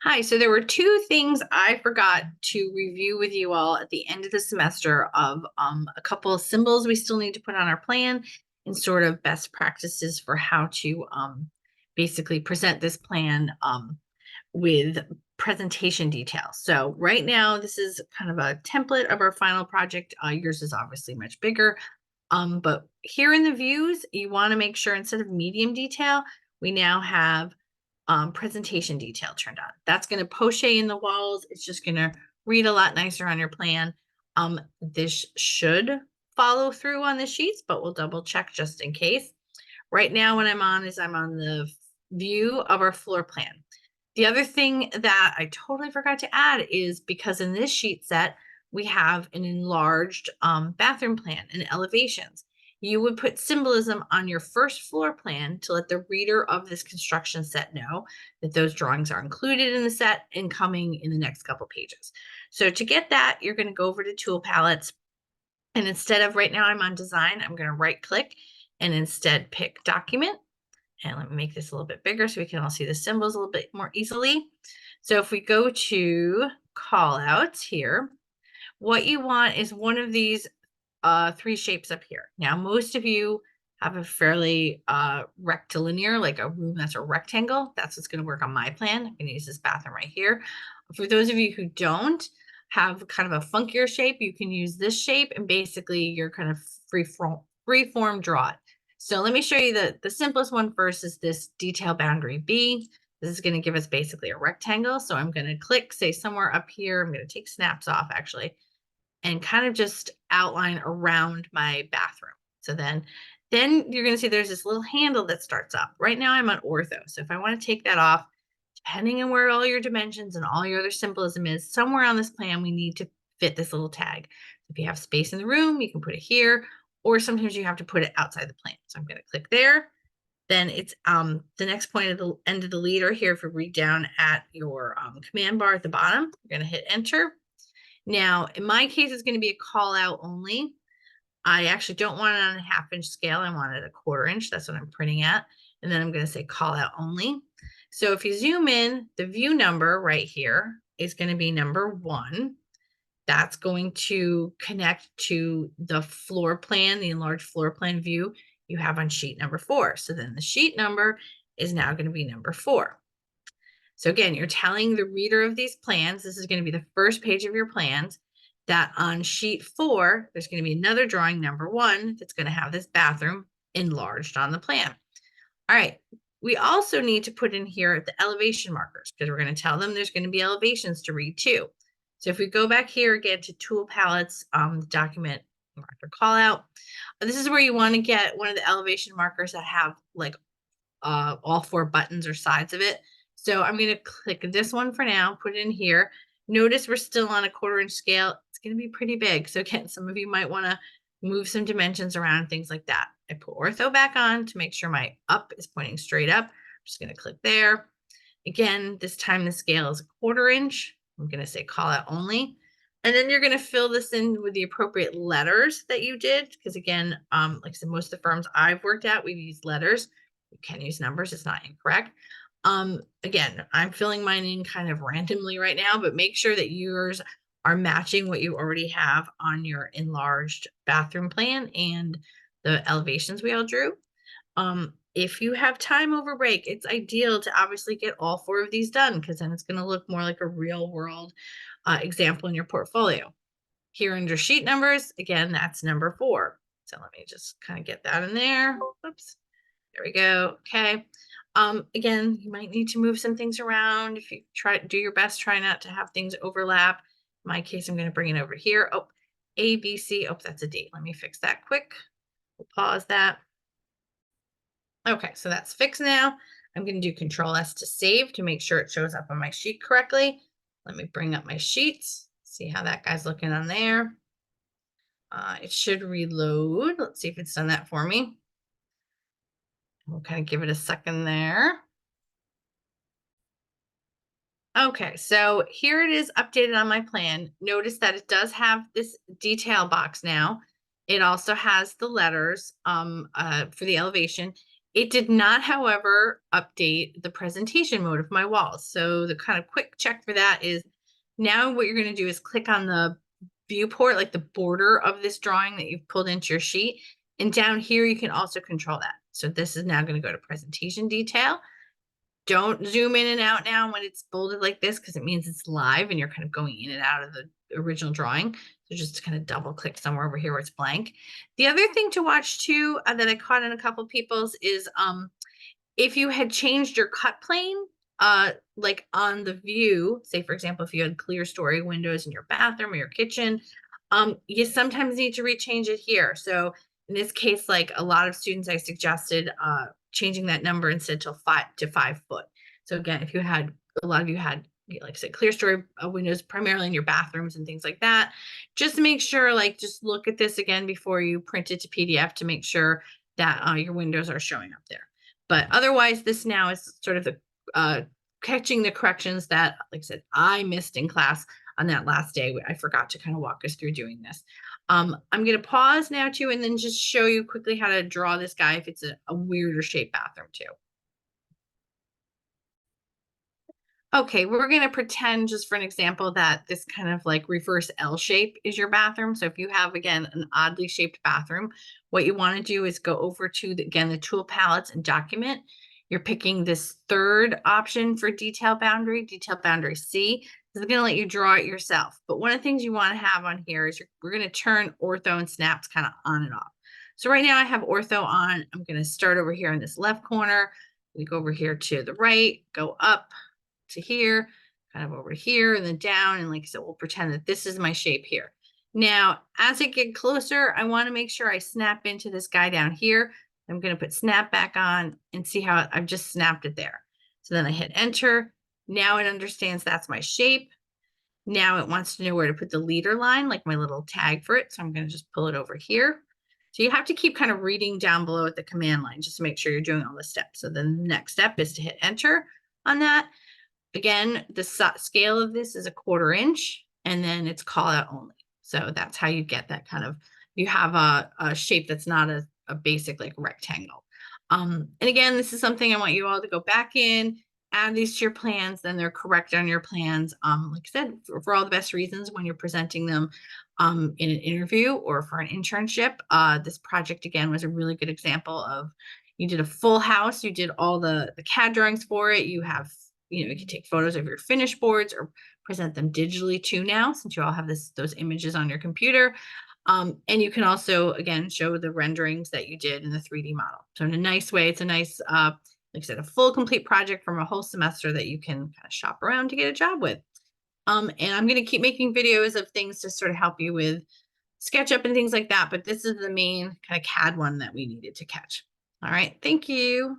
Hi, so there were two things I forgot to review with you all at the end of the semester of a couple of symbols we still need to put on our plan and sort of best practices for how to basically present this plan with presentation details. So right now, this is kind of a template of our final project. Yours is obviously much bigger. But here in the views, you want to make sure instead of medium detail, we now have presentation detail turned on. That's going to poche in the walls. It's just going to read a lot nicer on your plan. This should follow through on the sheets, but we'll double check just in case. Right now, what I'm on is I'm on the view of our floor plan. The other thing that I totally forgot to add is because in this sheet set, we have an enlarged bathroom plan and elevations. You would put symbolism on your first floor plan to let the reader of this construction set know that those drawings are included in the set and coming in the next couple pages. So to get that, you're going to go over to tool palettes. And instead of right now I'm on design, I'm going to right click and instead pick document. And let me make this a little bit bigger so we can all see the symbols a little bit more easily. So if we go to call outs here, what you want is one of these three shapes up here. Now, most of you have a fairly rectilinear, like a room that's a rectangle. That's what's going to work on my plan. I'm going to use this bathroom right here. For those of you who don't have kind of a funkier shape, you can use this shape and basically you're kind of free-form draw it. So let me show you the simplest one first is this detail boundary B. This is going to give us basically a rectangle. So I'm going to click, say somewhere up here. I'm going to take snaps off actually and kind of just outline around my bathroom. So then you're going to see there's this little handle that starts up. Right now I'm on ortho. So if I want to take that off, depending on where all your dimensions and all your other symbolism is, somewhere on this plan, we need to fit this little tag. If you have space in the room, you can put it here, or sometimes you have to put it outside the plan. So I'm going to click there. Then it's the next point at the end of the leader here. If you read down at your command bar at the bottom, you're going to hit enter. Now, in my case, it's going to be a call out only. I actually don't want it on a 1/2 inch scale. I want it a 1/4 inch. That's what I'm printing at. And then I'm going to say call out only. So if you zoom in, the view number right here is going to be number 1. That's going to connect to the floor plan, the enlarged floor plan view you have on sheet number 4. So then the sheet number is now going to be number 4. So again, you're telling the reader of these plans, this is going to be the first page of your plans, that on sheet 4, there's going to be another drawing, number 1, that's going to have this bathroom enlarged on the plan. All right, we also need to put in here the elevation markers because we're going to tell them there's going to be elevations to read too. So if we go back here again to tool palettes, document marker call out, this is where you want to get one of the elevation markers that have like all 4 buttons or sides of it. So I'm going to click this one for now, put it in here. Notice we're still on a 1/4 inch scale. It's going to be pretty big. So again, some of you might want to move some dimensions around, things like that. I put ortho back on to make sure my up is pointing straight up. I'm just going to click there. Again, this time the scale is a 1/4 inch. I'm going to say call out only. And then you're going to fill this in with the appropriate letters that you did. Because again, like I said, most of the firms I've worked at, we've used letters. You can use numbers, it's not incorrect. Again, I'm filling mine in kind of randomly right now, but make sure that yours are matching what you already have on your enlarged bathroom plan and the elevations we all drew. If you have time over break, it's ideal to obviously get all 4 of these done because then it's going to look more like a real world example in your portfolio. Here under sheet numbers, again, that's number 4. So let me just kind of get that in there. Whoops. There we go. Okay. Again, you might need to move some things around. If you do your best, try not to have things overlap. In my case, I'm going to bring it over here. Oh, A, B, C. Oh, that's a D. Let me fix that quick. We'll pause that. Okay, so that's fixed now. I'm going to do Control S to save to make sure it shows up on my sheet correctly. Let me bring up my sheets. See how that guy's looking on there. It should reload. Let's see if it's done that for me. We'll kind of give it a second there. Okay, so here it is updated on my plan. Notice that it does have this detail box now. It also has the letters for the elevation. It did not, however, update the presentation mode of my walls. So the kind of quick check for that is now what you're going to do is click on the viewport, like the border of this drawing that you've pulled into your sheet. And down here, you can also control that. So this is now going to go to presentation detail. Don't zoom in and out now when it's bolded like this, because it means it's live and you're kind of going in and out of the original drawing. So just kind of double click somewhere over here where it's blank. The other thing to watch too, that I caught in a couple people's is if you had changed your cut plane, like on the view, say for example, if you had clear story windows in your bathroom or your kitchen, you sometimes need to rechange it here. So in this case, like a lot of students, I suggested changing that number instead to 5 foot. So again, if you had, a lot of you had, like I said, clear story windows primarily in your bathrooms and things like that, just make sure, like, just look at this again before you print it to PDF to make sure that your windows are showing up there. But otherwise, this now is sort of the catching the corrections that, like I said, I missed in class on that last day. I forgot to kind of walk us through doing this. I'm going to pause now too, and then just show you quickly how to draw this guy if it's a weirder shaped bathroom too. Okay, we're going to pretend, just for an example, that this kind of like reverse L shape is your bathroom. So if you have, again, an oddly shaped bathroom, what you want to do is go over to, again, the tool palettes and document. You're picking this third option for detail boundary C. This is going to let you draw it yourself. But one of the things you want to have on here is we're going to turn ortho and snaps kind of on and off. So right now I have ortho on. I'm going to start over here in this left corner. We go over here to the right, go up to here, kind of over here and then down. And like I said, we'll pretend that this is my shape here. Now, as I get closer, I want to make sure I snap into this guy down here. I'm going to put snap back on and see how I've just snapped it there. So then I hit enter. Now it understands that's my shape. Now it wants to know where to put the leader line, like my little tag for it. So I'm going to just pull it over here. So you have to keep kind of reading down below at the command line just to make sure you're doing all the steps. So then the next step is to hit enter on that. Again, the scale of this is 1/4 inch, and then it's call out only. So that's how you get that kind of, you have a shape that's not a basic like rectangle. And again, this is something I want you all to go back in, add these to your plans, then they're correct on your plans. Like I said, for all the best reasons when you're presenting them in an interview or for an internship. This project, again, was a really good example of, you did a full house, you did all the CAD drawings for it, you have, you can take photos of your finished boards or present them digitally too now, since you all have those images on your computer. And you can also, again, show the renderings that you did in the 3D model. So in a nice way, it's a nice, like I said, a full complete project from a whole semester that you can kind of shop around to get a job with. And I'm going to keep making videos of things to sort of help you with SketchUp and things like that. But this is the main kind of CAD one that we needed to catch. All right. Thank you.